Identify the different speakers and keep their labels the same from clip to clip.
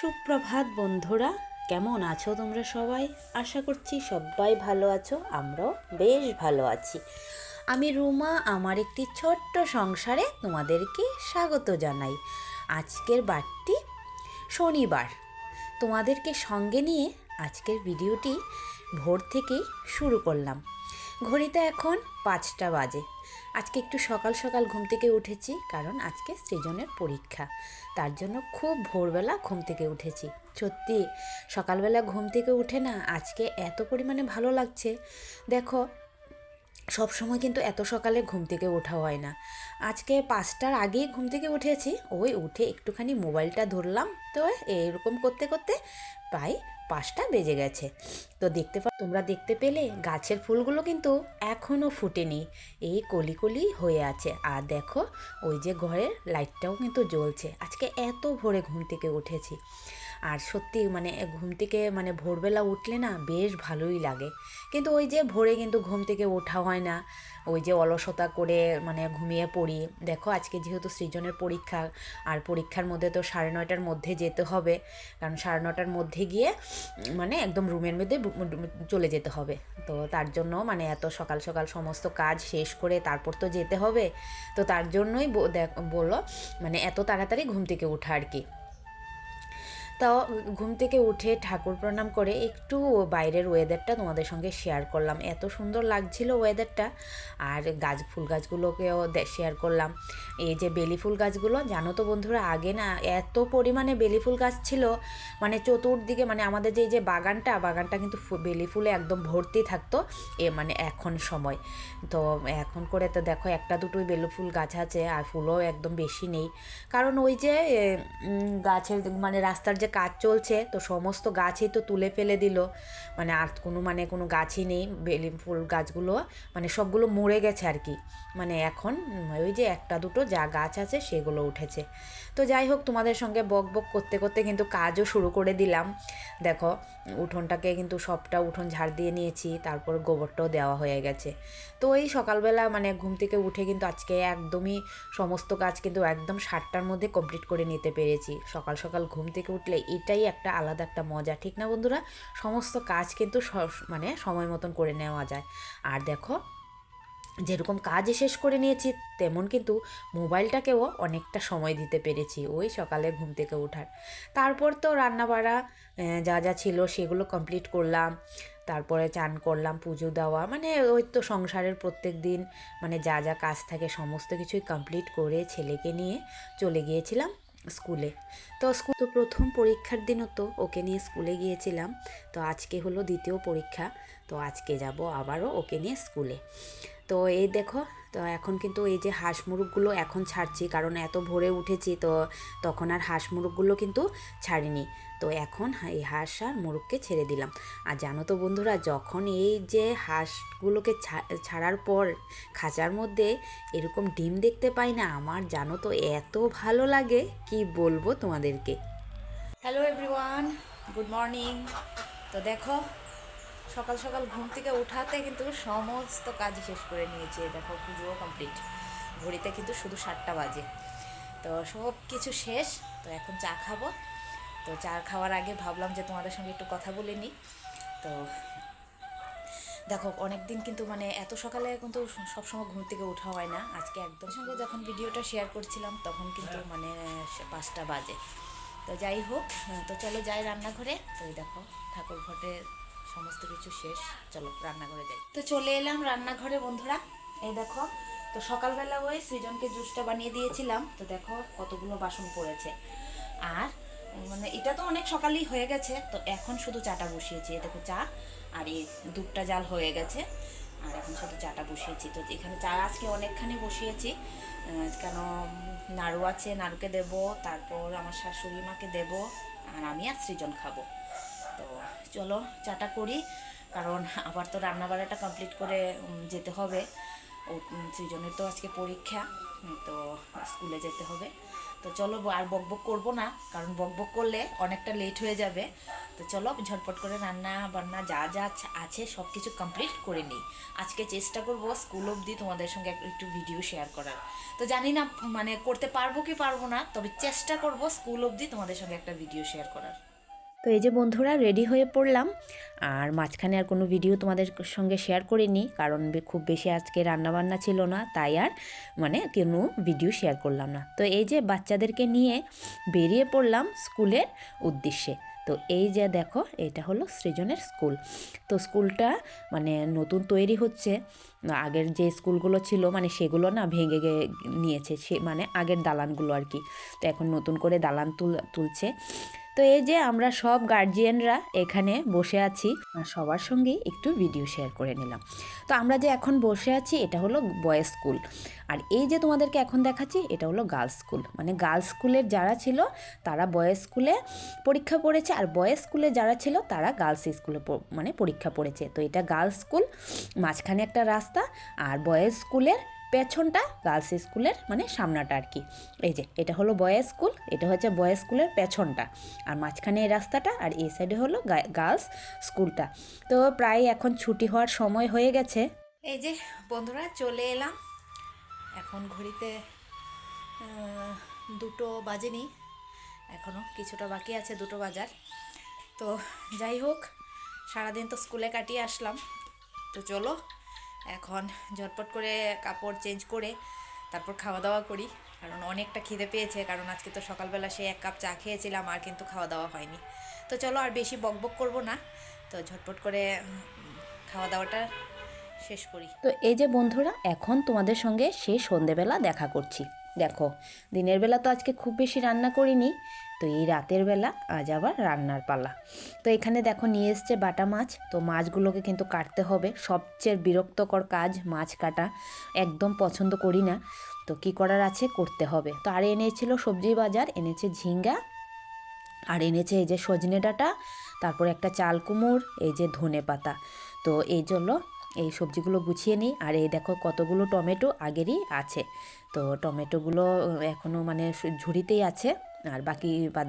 Speaker 1: সুপ্রভাত বন্ধুরা, কেমন আছো তোমরা সবাই? আশা করছি সবাই ভালো আছো, আমরাও বেশ ভালো আছি। আমি রুমা, আমার একটি ছোট্ট সংসারে তোমাদেরকে স্বাগত জানাই। আজকের বারটি শনিবার। তোমাদেরকে সঙ্গে নিয়ে আজকের ভিডিওটি ভোর থেকেই শুরু করলাম। ঘড়িতে এখন 5টা বাজে। আজকে একটু সকাল সকাল ঘুম থেকে উঠেছি, কারণ আজকে সৃজনের পরীক্ষা। তার জন্য খুব ভোরবেলা ঘুম থেকে উঠেছি। সত্যি সকালবেলা ঘুম থেকে উঠে না আজকে এত পরিমাণে ভালো লাগছে। দেখো, সব সময় কিন্তু এত সকালে ঘুম থেকে ওঠা হয় না। আজকে 5টার আগেই ঘুম থেকে উঠেছি। ওই উঠে একটুখানি মোবাইলটা ধরলাম, তো এইরকম করতে করতে প্রায় 5টা বেজে গেছে। তো তোমরা দেখতে পেলে গাছের ফুলগুলো কিন্তু এখনও ফুটেনি, এই কলি কলি হয়ে আছে। আর দেখো, ওই যে ঘরের লাইটটাও কিন্তু জ্বলছে। আজকে এত ভোরে ঘুম থেকে উঠেছি। আর সত্যি ঘুম থেকে ভোরবেলা উঠলে না বেশ ভালোই লাগে। কিন্তু ওই যে ভোরে কিন্তু ঘুম থেকে ওঠা হয় না, ওই যে অলসতা করে ঘুমিয়ে পড়ি। দেখো, আজকে যেহেতু সৃজনের পরীক্ষা, আর পরীক্ষার মধ্যে তো 9:30টার মধ্যে যেতে হবে, কারণ 9:30টার মধ্যে গিয়ে একদম রুমের মধ্যে চলে যেতে হবে। তো তার জন্য এত সকাল সকাল সমস্ত কাজ শেষ করে তারপর তো যেতে হবে। তো তার জন্যই বললো এত তাড়াতাড়ি ঘুম থেকে ওঠা আর কি। তাও ঘুম থেকে উঠে ঠাকুর প্রণাম করে একটু বাইরের ওয়েদারটা তোমাদের সঙ্গে শেয়ার করলাম। এত সুন্দর লাগছিল ওয়েদারটা। আর ফুল গাছগুলোকেও শেয়ার করলাম। এই যে বেলি ফুল গাছগুলো, জানো তো বন্ধুরা, আগে না এত পরিমাণে বেলি ফুল গাছ ছিল, চতুর্দিকে আমাদের যে বাগানটা কিন্তু বেলি ফুলে একদম ভর্তি থাকতো। এখন সময় তো এখন করে তো দেখো একটা দুটোই বেলি ফুল গাছ আছে, আর ফুলও একদম বেশি নেই। কারণ ওই যে গাছের রাস্তার যে কাজ চলছে, তো সমস্ত গাছই তো তুলে ফেলে দিল। আর কোনো গাছই নেই। বেলি ফুল গাছগুলো সবগুলো মরে গেছে আর কি। এখন ওই যে একটা দুটো যা গাছ আছে সেগুলো উঠেছে। তো যাই হোক, তোমাদের সঙ্গে বক বক করতে করতে কিন্তু কাজও শুরু করে দিলাম। দেখো, উঠোনটাকে কিন্তু সবটা উঠোন ঝাড় দিয়ে নিয়েছি, তারপর গোবরটাও দেওয়া হয়ে গেছে। তো এই সকালবেলা ঘুম থেকে উঠে কিন্তু আজকে একদমই সমস্ত কাজ কিন্তু একদম 7টার মধ্যে কমপ্লিট করে নিতে পেরেছি। সকাল সকাল ঘুম থেকে উঠলে এটাই একটা আলাদা একটা মজা, ঠিক না বন্ধুরা? সমস্ত কাজ কিন্তু সময় মতন করে নেওয়া যায়। আর দেখো, যেরকম কাজ শেষ করে নিয়েছি, তেমন কিন্তু মোবাইলটাকেও অনেকটা সময় দিতে পেরেছি ওই সকালে ঘুম থেকে ওঠার। তারপর তো রান্নাবাড়া যা যা ছিল সেগুলো কমপ্লিট করলাম। তারপরে চান করলাম, পুজো দেওয়া, ওই তো সংসারের প্রত্যেক দিন যা যা কাজ থাকে সমস্ত কিছুই কমপ্লিট করে ছেলেকে নিয়ে চলে গিয়েছিলাম স্কুলে। তো প্রথম পরীক্ষার দিনও তো ওকে নিয়ে স্কুলে গিয়েছিলাম। তো আজকে হলো দ্বিতীয় পরীক্ষা। তো আজকে যাব আবারও ওকে নিয়ে স্কুলে। তো এই দেখো, তো এখন কিন্তু এই যে হাঁস মুরগগুলো এখন ছাড়ছি, কারণ এত ভোরে উঠেছি, তো তখন আর হাঁস মুরগগুলো কিন্তু ছাড়িনি। তো এখন এই হাঁস আর মুরগকে ছেড়ে দিলাম। আর জানো তো বন্ধুরা, যখন এই যে হাঁসগুলোকে ছাড়ার পর খাঁচার মধ্যে এরকম ডিম দেখতে পাই না, আমার জানো তো এত ভালো লাগে, কি বলবো তোমাদেরকে। Hello everyone, good morning. তো দেখো, সকাল সকাল ঘুম থেকে উঠাতে কিন্তু সমস্ত কাজ শেষ করে নিয়েছি। দেখো, পুজোও কমপ্লিট। ঘড়িতে কিন্তু শুধু 7টা বাজে। তো সব কিছু শেষ। তো এখন চা খাবো। তো চা খাওয়ার আগে ভাবলাম যে তোমাদের সঙ্গে একটু কথা বলে নিই। তো দেখো, অনেক দিন কিন্তু এত সকালে কিন্তু সবসময় ঘুম থেকে ওঠা হয় না। আজকে একদম সঙ্গে যখন ভিডিওটা শেয়ার করছিলাম তখন কিন্তু 5টা বাজে। তো যাই হোক, তো চলো যাই রান্নাঘরে। তো এই দেখো, ঠাকুর ঘটে সমস্ত কিছু শেষ। চলো রান্নাঘরে যাই। তো চলে এলাম রান্নাঘরে বন্ধুরা। এই দেখো, তো সকালবেলা ওই সৃজনকে জুসটা বানিয়ে দিয়েছিলাম। তো দেখো কতগুলো বাসন পড়েছে। আর এটা তো অনেক সকালেই হয়ে গেছে। তো এখন শুধু চাটা বসিয়েছি। দেখো, চা আর এই দুধটা জাল হয়ে গেছে। আর এখন শুধু চাটা বসিয়েছি। তো এখানে চা আজকে অনেকখানি বসিয়েছি, কেন নাড়ু আছে, নাড়ুকে দেবো, তারপর আমার শাশুড়ি মাকে দেবো, আর আমি আর সৃজন খাবো। তো চলো চাটা করি, কারণ আবার তো রান্নাবাড়াটা কমপ্লিট করে যেতে হবে। ও সৃজনের তো আজকে পরীক্ষা, তো স্কুলে যেতে হবে। তো চলো আর বকবক করবো না, কারণ বকবক করলে অনেকটা লেট হয়ে যাবে। তো চলো ঝটপট করে রান্না বান্না যা যা আছে সব কিছু কমপ্লিট করে নিই। আজকে চেষ্টা করব স্কুল অবধি তোমাদের সঙ্গে একটু ভিডিও শেয়ার করার। তো জানি না মানে করতে পারবো কি পারবো না, তবে চেষ্টা করব স্কুল অবধি তোমাদের সঙ্গে একটা ভিডিও শেয়ার করার। তো এই যে বন্ধুরা রেডি হয়ে পড়লাম, আর মাঝখানে আর কোনো ভিডিও তোমাদের সঙ্গে শেয়ার করিনি, কারণ খুব বেশি আজকে রান্নাবান্না ছিল না, তাই আর মানে কোনো ভিডিও শেয়ার করলাম না। তো এই যে বাচ্চাদেরকে নিয়ে বেরিয়ে পড়লাম স্কুলের উদ্দেশ্যে। তো এই যে দেখো, এটা হলো সৃজনের স্কুল। তো স্কুলটা মানে নতুন তৈরি হচ্ছে, আগের যে স্কুলগুলো ছিল মানে সেগুলো না ভেঙে নিয়েছে, সে মানে আগের দালানগুলো আর কি। তো এখন নতুন করে দালান তুলছে। তো এই যে আমরা সব গার্জিয়ানরা এখানে বসে আছি, সবার সঙ্গেই একটু ভিডিও শেয়ার করে নিলাম। তো আমরা যে এখন বসে আছি এটা হলো বয়েজ স্কুল, আর এই যে তোমাদেরকে এখন দেখাচ্ছি এটা হলো গার্লস স্কুল। মানে গার্লস স্কুলের যারা ছিল তারা বয়েজ স্কুলে পরীক্ষা পড়েছে, আর বয়েজ স্কুলে যারা ছিল তারা গার্লস স্কুলে মানে পরীক্ষা পড়েছে। তো এটা গার্লস স্কুল, মাঝখানে একটা রাস্তা, আর বয়েজ স্কুলের পেছনটা গার্লস স্কুলের মানে সামনাটা আর কি। এই যে এটা হলো বয়েজ স্কুল, এটা হচ্ছে বয়েজ স্কুলের পেছনটা, আর মাঝখানে এই রাস্তাটা, আর এই সাইডে হলো গার্লস স্কুলটা। তো প্রায় এখন ছুটি হওয়ার সময় হয়ে গেছে। এই যে বন্ধুরা চলে এলাম, এখন ঘড়িতে 2টো বাজেনি, এখনও কিছুটা বাকি আছে 2টো বাজার। তো যাই হোক, সারাদিন তো স্কুলে কাটিয়ে আসলাম। তো চলো এখন ঝটপট করে কাপড় চেঞ্জ করে তারপর খাওয়া দাওয়া করি, কারণ অনেকটা খিদে পেয়েছে, কারণ আজকে তো সকালবেলা সে 1 কাপ চা খেয়েছিলাম আর কিন্তু খাওয়া দাওয়া হয়নি। তো চলো আর বেশি বকবক করব না, তো ঝটপট করে খাওয়া দাওয়াটা শেষ করি। তো এই যে বন্ধুরা এখন তোমাদের সঙ্গে সেই সন্ধেবেলা দেখা করছি। দেখো দিনের বেলা তো আজকে খুব বেশি রান্না করিনি, তো এই রাতের বেলা আজ আবার রান্নার পালা। তো এখানে দেখো নিয়ে এসছে বাটা মাছ। তো মাছগুলোকে কিন্তু কাটতে হবে, সবচেয়ে বিরক্তকর কাজ মাছ কাটা, একদম পছন্দ করি না, তো কি করার আছে করতে হবে। তো আর এনেছিল সবজি বাজার, এনেছে ঝিঙ্গা, আর এনেছে এই যে সজনে ডাঁটা, তারপর একটা চাল কুমড়, এই যে ধনে পাতা। তো এই জন্য এই সবজিগুলো গুছিয়ে নিই। আর এই দেখো কতগুলো টমেটো আগেরই আছে, তো টমেটোগুলো এখনও মানে ঝুড়িতেই আছে, আর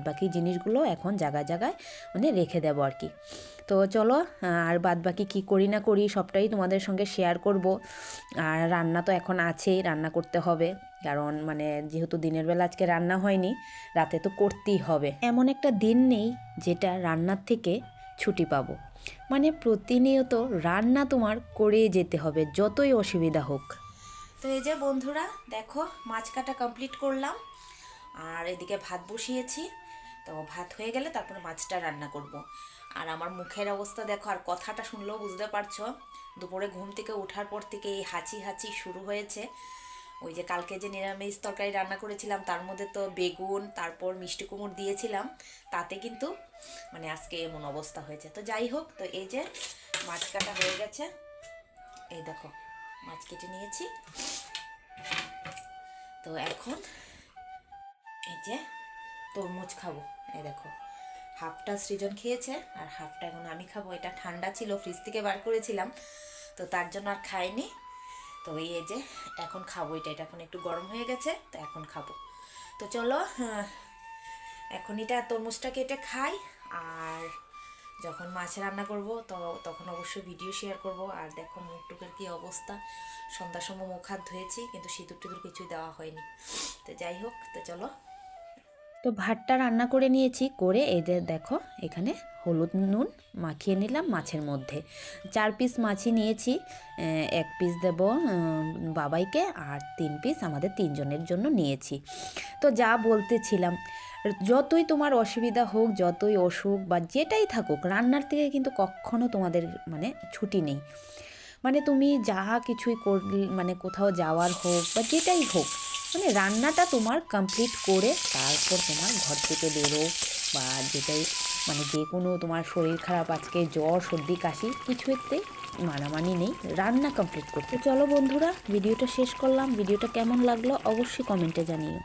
Speaker 1: বাকি জিনিসগুলো এখন জায়গায় জায়গায় মানে রেখে দেবো আর কি। তো চলো আর বাকি কী করি না করি সবটাই তোমাদের সঙ্গে শেয়ার করব। আর রান্না তো এখন আছেই, রান্না করতে হবে, কারণ মানে যেহেতু দিনের বেলা আজকে রান্না হয়নি, রাতে তো করতেই হবে। এমন একটা দিন নেই যেটা রান্নার থেকে ছুটি পাবো, মানে প্রতিনিয়ত রান্না তোমার করে যেতে হবে যতই অসুবিধা হোক। তো এই যে বন্ধুরা দেখো মাছ কাটা কমপ্লিট করলাম, আর এদিকে ভাত বসিয়েছি। তো ভাত হয়ে গেলে তারপরে মাছটা রান্না করব। আর আমার মুখের অবস্থা দেখো, আর কথাটা শুনলেও বুঝতে পারছো, দুপুরে ঘুম থেকে ওঠার পর থেকে এই হাঁচি শুরু হয়েছে। ওই যে কালকে যে নিরামিষ তরকারি রান্না করেছিলাম তার মধ্যে তো বেগুন তারপর মিষ্টি কুমড় দিয়েছিলাম, তাতে কিন্তু মানে আজকে এমন অবস্থা হয়েছে। তো যাই হোক, তো এই যে মাছ কাটা হয়ে গেছে, এই দেখো মাছ কেটে নিয়েছি। তো এখন এই যে তরমুজ খাবো, এই দেখো হাফটা সৃজন খেয়েছে আর হাফটা এখন আমি খাবো। এটা ঠান্ডা ছিল, ফ্রিজ থেকে বার করেছিলাম, তো তার জন্য আর খাইনি। তো এই যে এখন খাবো, এটা এখন একটু গরম হয়ে গেছে, তো এখন খাবো। তো চলো এখন এটা তরমুজটা কেটে খাই, আর যখন মাছ রান্না করব তো তখন অবশ্যই ভিডিও শেয়ার করব। আর দেখো মুখ টুকের কী অবস্থা, সন্ধ্যার সময় মুখ হাত ধুয়েছি কিন্তু সিঁদুর টিঁদুর কিছুই দেওয়া হয়নি। তো যাই হোক, তো চলো। তো ভাতটা রান্না করে নিয়েছি, করে এই যে দেখো এখানে হলুদ নুন মাখিয়ে নিলাম মাছের মধ্যে। 4 পিস মাছই নিয়েছি, 1 পিস দেব বাবাইকে, আর 3 পিস আমাদের 3 জনের জন্য নিয়েছি। তো যা বলতেছিলাম, যতই তোমার অসুবিধা হোক, যতই অসুখ বা যেটাই থাকুক, রান্নার থেকে কিন্তু কখনো তোমাদের মানে ছুটি নেই। মানে তুমি যা কিছুই মানে কোথাও যাওয়ার হোক বা যেটাই হোক, মানে রান্নাটা তোমার কমপ্লিট করে তারপর তোমার ঘর থেকে বেরো, বা যেটাই মানে যে কোনো তোমার শরীর খারাপ, আজকে জ্বর সর্দি কাশি কিছুতেই মানামানি নেই, রান্না কমপ্লিট করতে। চলো বন্ধুরা ভিডিওটা শেষ করলাম, ভিডিওটা কেমন লাগলো অবশ্যই কমেন্টে জানিও।